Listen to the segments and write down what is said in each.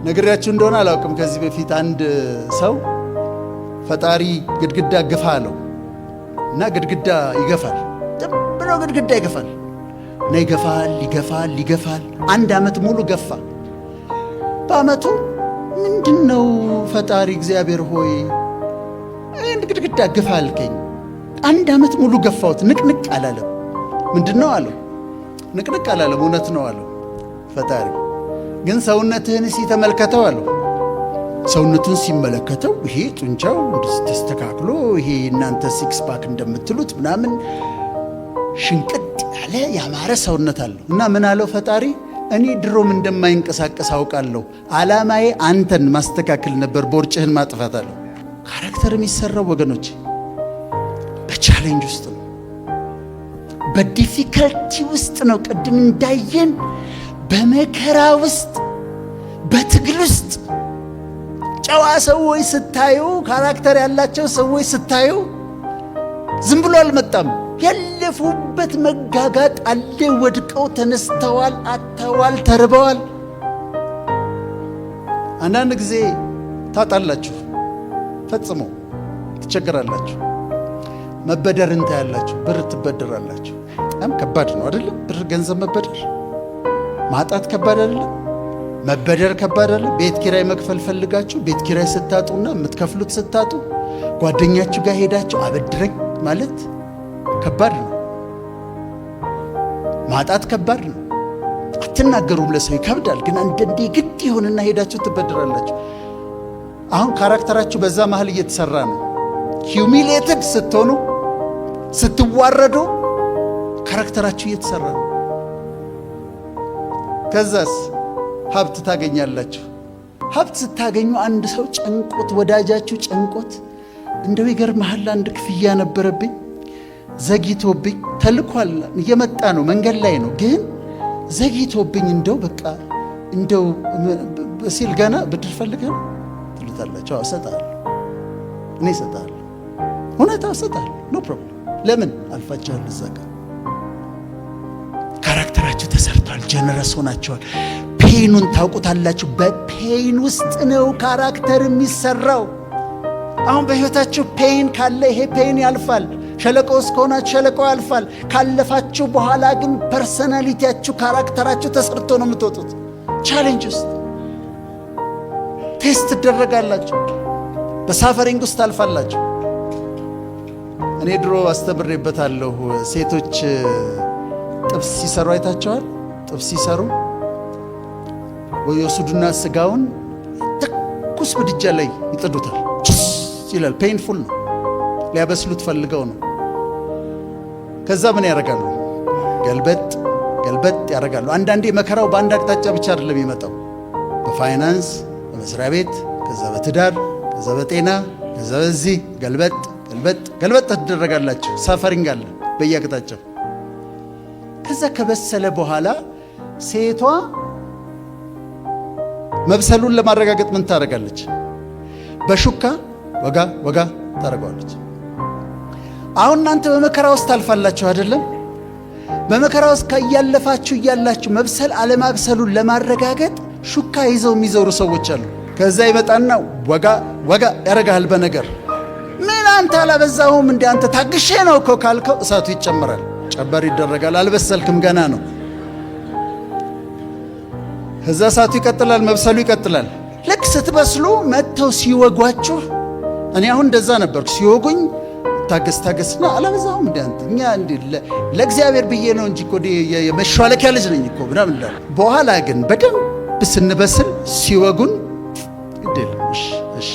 ነግሬያችሁ እንደሆነ አላውቅም። ከዚህ በፊት አንድ ሰው ፈጣሪ ግድግዳ ግፋ አለው እና ግድግዳ ይገፋል። ዝም ብሎ ግድግዳ ይገፋል እና ይገፋል። 1 ዓመት ሙሉ ገፋ። በአመቱ ምንድነው ፈጣሪ እግዚአብሔር ሆይ አንድ ግድግዳ ግፋ አልከኝ? 1 ዓመት ሙሉ ገፋሁት፣ ንቅንቅ አላለም። ምንድነው አለው? ንቅንቅ አላለም። እውነት ነው አለው ፈጣሪ። ግን ሰውነትህን ሲተመልከተው አለው። ሰውነቱን ሲመለከተው ይሄ ጡንቻው ተስተካክሎ ይሄ እናንተ ሲክስ ፓክ እንደምትሉት ምናምን ሽንቅጥ ያለ ያማረ ሰውነት አለው። እና ምን አለው ፈጣሪ? እኔ ድሮም እንደማይንቀሳቀስ አውቃለሁ። ዓላማዬ አንተን ማስተካከል ነበር፣ ቦርጭህን ማጥፋት አለው። ካራክተር የሚሰራው ወገኖች በቻሌንጅ ውስጥ ነው፣ በዲፊከልቲ ውስጥ ነው። ቅድም እንዳየን በመከራ ውስጥ፣ በትግል ውስጥ ጨዋ ሰዎች ስታዩ፣ ካራክተር ያላቸው ሰዎች ስታዩ ዝም ብሎ አልመጣም። ያለፉበት መጋጋጥ አለ። ወድቀው ተነስተዋል፣ አጥተዋል፣ ተርበዋል። አንዳንድ ጊዜ ታጣላችሁ፣ ፈጽሞ ትቸገራላችሁ። መበደርን ታያላችሁ፣ ብር ትበደራላችሁ። በጣም ከባድ ነው አይደለም? ብር ገንዘብ መበደር ማጣት ከባድ አይደለም? መበደር ከባድ አይደለም? ቤት ኪራይ መክፈል ፈልጋችሁ ቤት ኪራይ ስታጡና የምትከፍሉት ስታጡ ጓደኛችሁ ጋር ሄዳችሁ አበድረኝ ማለት ከባድ ነው። ማጣት ከባድ ነው። አትናገሩም፣ ለሰው ይከብዳል። ግን አንዳንዴ ግድ ይሆንና ሄዳችሁ ትበደራላችሁ። አሁን ካራክተራችሁ በዛ መሃል እየተሰራ ነው። ሂዩሚሌትድ ስትሆኑ፣ ስትዋረዱ ካራክተራችሁ እየተሰራ ነው። ከዛስ ሀብት ታገኛላችሁ። ሀብት ስታገኙ አንድ ሰው ጨንቆት፣ ወዳጃችሁ ጨንቆት፣ እንደው ይገርምሃል አንድ ክፍያ ነበረብኝ ዘግይቶብኝ፣ ተልኳል እየመጣ ነው መንገድ ላይ ነው ግን ዘግይቶብኝ እንደው በቃ እንደው ሲል ገና ብድር ፈልገህ ነው ትሉታላችሁ። እሰጥሃለሁ፣ እኔ እሰጥሃለሁ፣ እውነታው እሰጥሃለሁ፣ ኖ ፕሮብለም። ለምን አልፋችኋል? እዛ ጋር ካራክተራችሁ ተሰርቷል፣ ጀነረስ ሆናችኋል። ፔኑን ታውቁታላችሁ። በፔን ውስጥ ነው ካራክተር የሚሰራው። አሁን በሕይወታችሁ ፔን ካለ ይሄ ፔን ያልፋል። ሸለቆ ውስጥ ከሆናችሁ ሸለቆ ያልፋል። ካለፋችሁ በኋላ ግን ፐርሰናሊቲያችሁ፣ ካራክተራችሁ ተሰርቶ ነው የምትወጡት። ቻሌንጅ ውስጥ ቴስት ትደረጋላችሁ። በሳፈሪንግ ውስጥ ታልፋላችሁ። እኔ ድሮ አስተምሬበታለሁ። ሴቶች ጥብስ ሲሰሩ አይታቸዋል። ጥብስ ሲሰሩ ወይወስዱና ስጋውን ትኩስ ምድጃ ላይ ይጥዱታል። ጭስ ይላል። ፔንፉል ነው። ሊያበስሉት ፈልገው ነው። ከዛ ምን ያደርጋሉ? ገልበጥ ገልበጥ ያደርጋሉ። አንዳንዴ መከራው በአንድ አቅጣጫ ብቻ አይደለም የሚመጣው። በፋይናንስ፣ በመስሪያ ቤት፣ ከዛ በትዳር፣ ከዛ በጤና፣ ከዛ በዚህ ገልበጥ ገልበጥ ገልበጥ ትደረጋላችሁ። ሳፈሪንግ አለ በየአቅጣጫው። ከዛ ከበሰለ በኋላ ሴቷ መብሰሉን ለማረጋገጥ ምን ታደርጋለች? በሹካ ወጋ ወጋ ታደርገዋለች። አሁን እናንተ በመከራ ውስጥ ታልፋላችሁ አይደለም? በመከራ ውስጥ እያለፋችሁ እያላችሁ መብሰል አለማብሰሉን ለማረጋገጥ ሹካ ይዘው የሚዞሩ ሰዎች አሉ። ከዛ ይመጣና ወጋ ወጋ ያረጋል በነገር። ምን አንተ አላበዛሁም እንዴ? አንተ ታግሼ ነው እኮ ካልከው እሳቱ ይጨመራል፣ ጨበር ይደረጋል። አልበሰልክም ገና ነው። ከዛ እሳቱ ይቀጥላል፣ መብሰሉ ይቀጥላል። ልክ ስትበስሉ መጥተው ሲወጓችሁ፣ እኔ አሁን እንደዛ ነበርኩ። ሲወጉኝ ታገስና አላበዛሁም እንዴ አንተ እኛ እንዴ ለእግዚአብሔር ብዬ ነው እንጂ እኮ የመሿለኪያ ልጅ ነኝ እኮ ምናምን ይላል። በኋላ ግን በደንብ ስንበስል ሲወጉን ግዴለ እሺ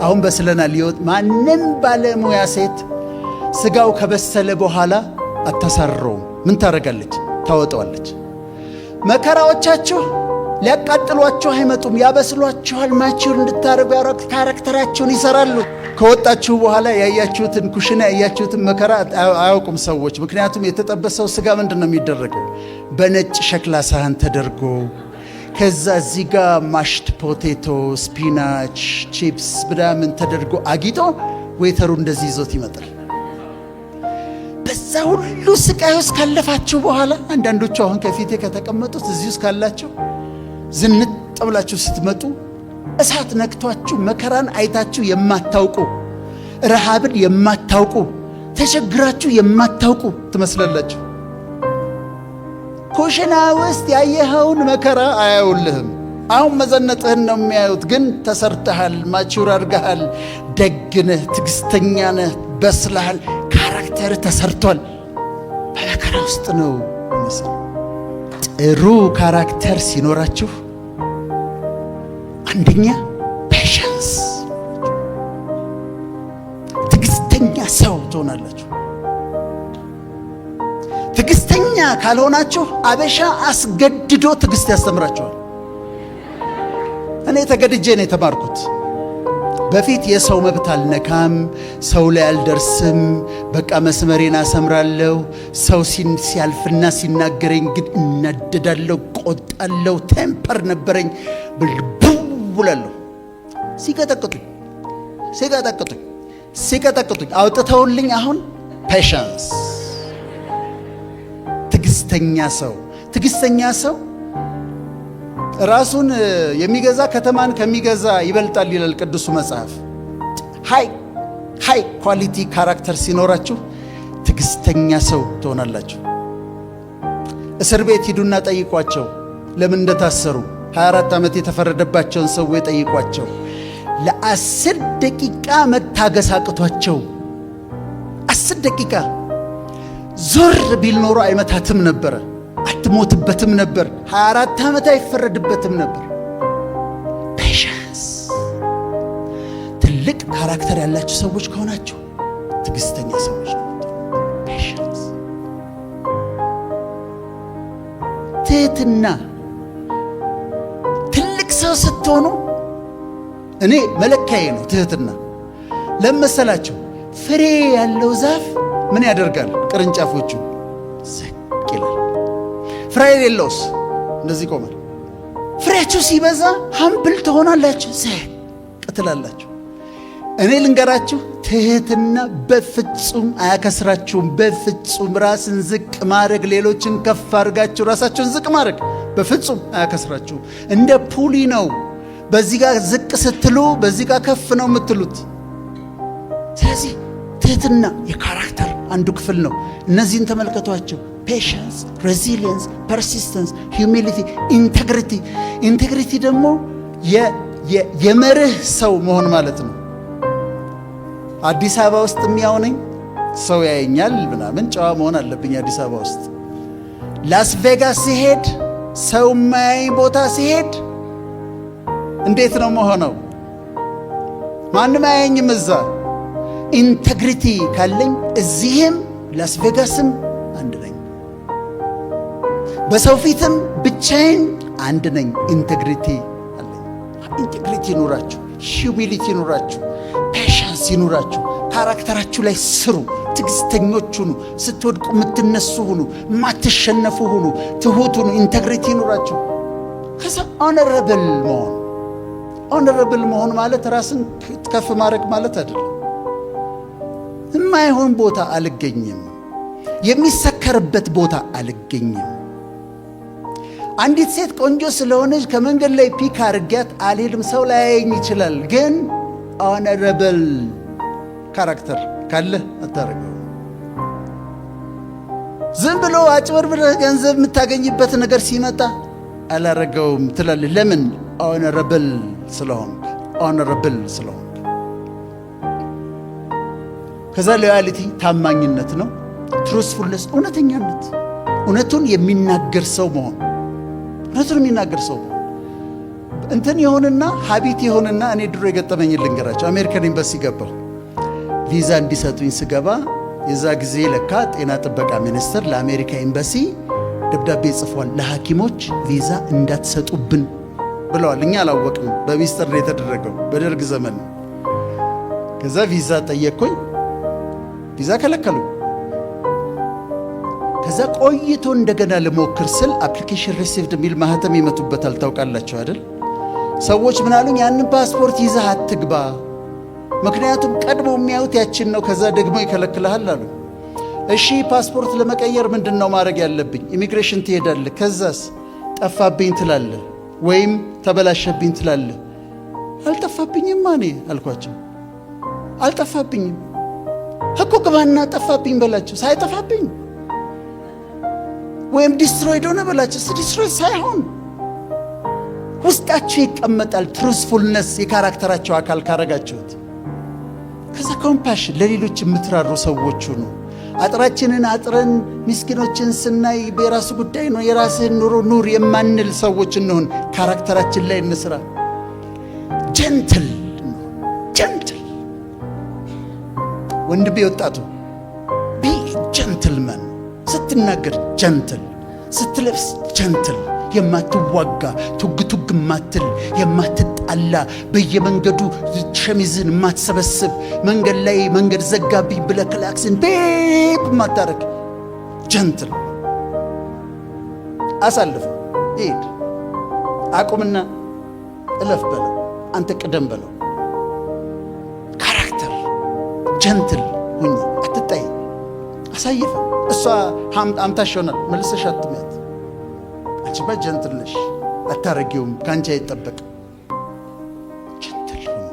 አሁን በስለናል። ሊወጥ ማንም ባለሙያ ሴት ስጋው ከበሰለ በኋላ አታሳርረውም። ምን ታደርጋለች? ታወጣዋለች። መከራዎቻችሁ ሊያቃጥሏችሁ አይመጡም፣ ያበስሏችኋል። ማቹር እንድታረጉ ካራክተራችሁን ይሰራሉ። ከወጣችሁ በኋላ ያያችሁትን ኩሽና ያያችሁትን መከራ አያውቁም ሰዎች። ምክንያቱም የተጠበሰው ስጋ ምንድን ነው የሚደረገው? በነጭ ሸክላ ሳህን ተደርጎ ከዛ እዚህ ጋር ማሽድ ፖቴቶ፣ ስፒናች፣ ቺፕስ ምናምን ተደርጎ አጊጦ ዌተሩ እንደዚህ ይዞት ይመጣል። በዛ ሁሉ ስቃይ ውስጥ ካለፋችሁ በኋላ አንዳንዶቹ አሁን ከፊቴ ከተቀመጡት እዚህ ውስጥ ካላችሁ ዝንጥ ብላችሁ ስትመጡ እሳት ነክቷችሁ መከራን አይታችሁ የማታውቁ ረሃብን የማታውቁ ተቸግራችሁ የማታውቁ ትመስላላችሁ። ኩሽና ውስጥ ያየኸውን መከራ አያውልህም። አሁን መዘነጥህን ነው የሚያዩት። ግን ተሰርተሃል፣ ማቹር አድርገሃል፣ ደግነህ፣ ትዕግስተኛ ነህ፣ በስለሃል፣ ካራክተር ተሰርቷል። በመከራ ውስጥ ነው ይመስል። ጥሩ ካራክተር ሲኖራችሁ አንደኛ ፔሸንስ፣ ትዕግስተኛ ሰው ትሆናላችሁ። ትዕግስተኛ ካልሆናችሁ አበሻ አስገድዶ ትዕግስት ያስተምራችኋል። እኔ ተገድጄ ነው የተማርኩት። በፊት የሰው መብት አልነካም፣ ሰው ላይ አልደርስም፣ በቃ መስመሬን አሰምራለሁ። ሰው ሲያልፍና ሲናገረኝ ግን እናደዳለሁ፣ ቆጣለሁ፣ ቴምፐር ነበረኝ፣ ብልብላለሁ። ሲቀጠቅጡኝ አውጥተውልኝ አሁን ፔሸንስ፣ ትዕግስተኛ ሰው ራሱን የሚገዛ ከተማን ከሚገዛ ይበልጣል ይላል ቅዱሱ መጽሐፍ። ሃይ ኳሊቲ ካራክተር ሲኖራችሁ ትዕግስተኛ ሰው ትሆናላችሁ። እስር ቤት ሂዱና ጠይቋቸው ለምን እንደታሰሩ። 24 ዓመት የተፈረደባቸውን ሰዎች ጠይቋቸው። ለ10 ደቂቃ መታገስ አቅቷቸው 10 ደቂቃ ዞር ቢል ኖሮ አይመታትም ነበረ፣ አትሞትበትም ነበር፣ 24 ዓመት አይፈረድበትም ነበር። ፔሸንስ። ትልቅ ካራክተር ያላችሁ ሰዎች ከሆናችሁ ትዕግስተኛ ሰዎች ነው። ፔሸንስ። ትህትና። ትልቅ ሰው ስትሆኑ እኔ መለካዬ ነው ትህትና። ለመሰላችሁ ፍሬ ያለው ዛፍ ምን ያደርጋል? ቅርንጫፎቹ ዝቅ ይላል። ፍሬ የሌለውስ እንደዚህ ይቆማል። ፍሬያችሁ ሲበዛ ሀምብል ትሆናላችሁ፣ ዝቅ ትላላችሁ። እኔ ልንገራችሁ፣ ትህትና በፍጹም አያከስራችሁም። በፍጹም ራስን ዝቅ ማድረግ፣ ሌሎችን ከፍ አድርጋችሁ ራሳችሁን ዝቅ ማድረግ በፍጹም አያከስራችሁም። እንደ ፑሊ ነው። በዚህ ጋር ዝቅ ስትሉ በዚህ ጋር ከፍ ነው የምትሉት። ስለዚህ ትህትና የካራክተር አንዱ ክፍል ነው። እነዚህን ተመልከቷቸው። ፔሸንስ፣ ሬዚሊየንስ፣ ፐርሲስተንስ፣ ሂዩሚሊቲ፣ ኢንቴግሪቲ። ኢንቴግሪቲ ደግሞ የመርህ ሰው መሆን ማለት ነው። አዲስ አበባ ውስጥ የሚያውነኝ ሰው ያየኛል ምናምን ጨዋ መሆን አለብኝ። አዲስ አበባ ውስጥ ላስ ቬጋስ ሲሄድ ሰው የማያየኝ ቦታ ሲሄድ እንዴት ነው መሆነው? ማንም አያየኝም እዛ። ኢንቴግሪቲ ካለኝ እዚህም ላስ ቬጋስም አንድ ነኝ፣ በሰው ፊትም ብቻዬን አንድ ነኝ። ኢንቴግሪቲ አለኝ። ኢንቴግሪቲ ይኑራችሁ፣ ሂዩሚሊቲ ይኑራችሁ፣ ፔሸንስ ይኑራችሁ። ካራክተራችሁ ላይ ስሩ። ትዕግስተኞች ሁኑ። ስትወድቁ የምትነሱ ሁኑ። የማትሸነፉ ሁኑ። ትሁት ሁኑ። ኢንቴግሪቲ ይኑራችሁ። ከዛ ኦነረብል መሆን ማለት ራስን ከፍ ማድረግ ማለት አይደለም። የማይሆን ቦታ አልገኝም፣ የሚሰከርበት ቦታ አልገኝም። አንዲት ሴት ቆንጆ ስለሆነች ከመንገድ ላይ ፒክ አድርጊያት አልሄድም። ሰው ላያየኝ ይችላል፣ ግን ኦነረብል ካራክተር ካለ አታረገው። ዝም ብሎ አጭበርብረህ ገንዘብ የምታገኝበት ነገር ሲመጣ አላረገውም ትላለህ። ለምን? ኦነረብል ስለሆንክ። ከዛ ሎያሊቲ ታማኝነት ነው። ትሩስፉልነስ እውነተኛነት፣ እውነቱን የሚናገር ሰው መሆን። እንትን የሆንና ሀቢት የሆንና እኔ ድሮ የገጠመኝ ልንገራቸው። አሜሪካን ኤምባሲ ገባሁ። ቪዛ እንዲሰጡኝ ስገባ የዛ ጊዜ ለካ ጤና ጥበቃ ሚኒስቴር ለአሜሪካ ኤምባሲ ደብዳቤ ጽፏል። ለሐኪሞች ቪዛ እንዳትሰጡብን ብለዋል። እኛ አላወቅንም። በሚስጥር ነው የተደረገው፣ በደርግ ዘመን ነው። ከዛ ቪዛ ጠየቅኩኝ፣ ቪዛ ከለከሉ። ከዛ ቆይቶ እንደገና ልሞክር ስል አፕሊኬሽን ሪሲቭድ የሚል ማህተም ይመቱበታል። ታውቃላችሁ አይደል? ሰዎች ምን አሉኝ? ያንን ፓስፖርት ይዘህ አትግባ፣ ምክንያቱም ቀድሞ የሚያዩት ያችን ነው፣ ከዛ ደግሞ ይከለክልሃል አሉ። እሺ ፓስፖርት ለመቀየር ምንድን ነው ማድረግ ያለብኝ? ኢሚግሬሽን ትሄዳለህ፣ ከዛስ ጠፋብኝ ትላለህ፣ ወይም ተበላሸብኝ ትላለህ። አልጠፋብኝም እኔ አልኳቸው። አልጠፋብኝም እኮ ግባና ጠፋብኝ በላቸው። ሳይጠፋብኝ ወይም ዲስትሮይድ ሆነ በላቸው። ዲስትሮይድ ሳይሆን ውስጣችሁ ይቀመጣል። ትሩስፉልነስ የካራክተራቸው አካል ካረጋችሁት። ከዛ ኮምፓሽን ለሌሎች የምትራሩ ሰዎች ሁኑ። አጥራችንን አጥረን ምስኪኖችን ስናይ በራሱ ጉዳይ ነው የራስህን ኑሮ ኑር የማንል ሰዎች እንሆን። ካራክተራችን ላይ እንስራ። ጀንትል ወንድሜ ወጣቱ ቢ ጀንትልመን። ስትናገር ጀንትል፣ ስትለብስ ጀንትል፣ የማትዋጋ ቱግ ቱግ ማትል፣ የማትጣላ፣ በየመንገዱ ሸሚዝን ማትሰበስብ፣ መንገድ ላይ መንገድ ዘጋብኝ ብለህ ክላክስን ቤብ ማታረግ ጀንትል። አሳልፍ፣ ሂድ፣ አቁምና እለፍ በለው፣ አንተ ቅደም በለው። ካራክተር ጀንትል ሁኚ፣ አትጣይ፣ አሳይፈ። እሷ አምታሽ ይሆናል መልሰሽ አትመት። አንቺ ጀንትል ነሽ፣ አታረጊውም፣ ካንቺ አይጠበቅ። ጀንትል ሁኑ።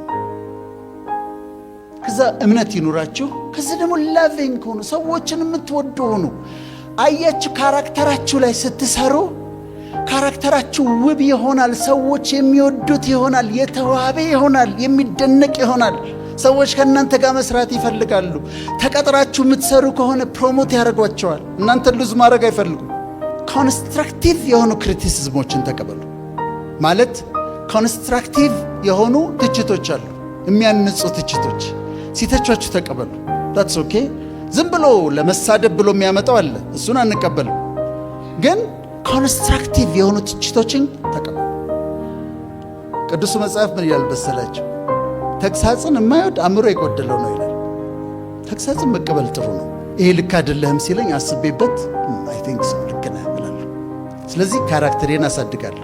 ከዛ እምነት ይኑራችሁ። ከዛ ደግሞ ላቪንግ ሁኑ፣ ሰዎችን የምትወዱ ሁኑ። አያችሁ፣ ካራክተራችሁ ላይ ስትሰሩ ካራክተራችሁ ውብ ይሆናል። ሰዎች የሚወዱት ይሆናል፣ የተዋበ ይሆናል፣ የሚደነቅ ይሆናል። ሰዎች ከእናንተ ጋር መስራት ይፈልጋሉ። ተቀጥራችሁ የምትሰሩ ከሆነ ፕሮሞት ያደርጓቸዋል። እናንተን ሉዝ ማድረግ አይፈልጉም። ኮንስትራክቲቭ የሆኑ ክሪቲሲዝሞችን ተቀበሉ። ማለት ኮንስትራክቲቭ የሆኑ ትችቶች አሉ፣ የሚያንጹ ትችቶች። ሲተቿችሁ ተቀበሉ። ዳትስ ኦኬ። ዝም ብሎ ለመሳደብ ብሎ የሚያመጣው አለ፣ እሱን አንቀበልም። ግን ኮንስትራክቲቭ የሆኑ ትችቶችን ተቀበሉ። ቅዱሱ መጽሐፍ ምን ይላል መሰላችሁ? ተግሳጽን የማይወድ አእምሮ የጎደለው ነው ይላል። ተግሳጽን መቀበል ጥሩ ነው። ይሄ ልክ አይደለህም ሲለኝ አስቤበት አይ ቲንክ ሶ ልክ ነህ እላለሁ። ስለዚህ ካራክተሬን አሳድጋለሁ።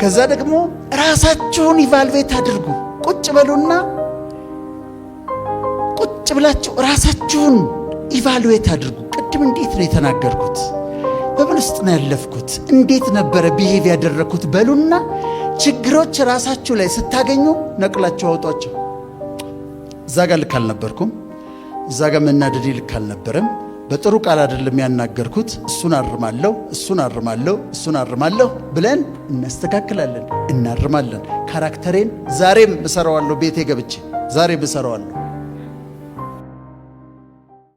ከዛ ደግሞ ራሳችሁን ኢቫልቬት አድርጉ። ቁጭ በሉና ቁጭ ብላችሁ ራሳችሁን ኢቫሉዌት አድርጉ። ቅድም እንዴት ነው የተናገርኩት? በምን ውስጥ ነው ያለፍኩት? እንዴት ነበረ ቢሄቭ ያደረኩት? በሉና ችግሮች ራሳችሁ ላይ ስታገኙ ነቅላችሁ አውጧቸው። እዛ ጋር ልክ አልነበርኩም፣ እዛ ጋር መናደዴ ልክ አልነበረም፣ በጥሩ ቃል አይደለም ያናገርኩት፣ እሱን አርማለሁ ብለን እናስተካክላለን፣ እናርማለን። ካራክተሬን ዛሬም እሰራዋለሁ። ቤቴ ገብቼ ዛሬም እሰራዋለሁ።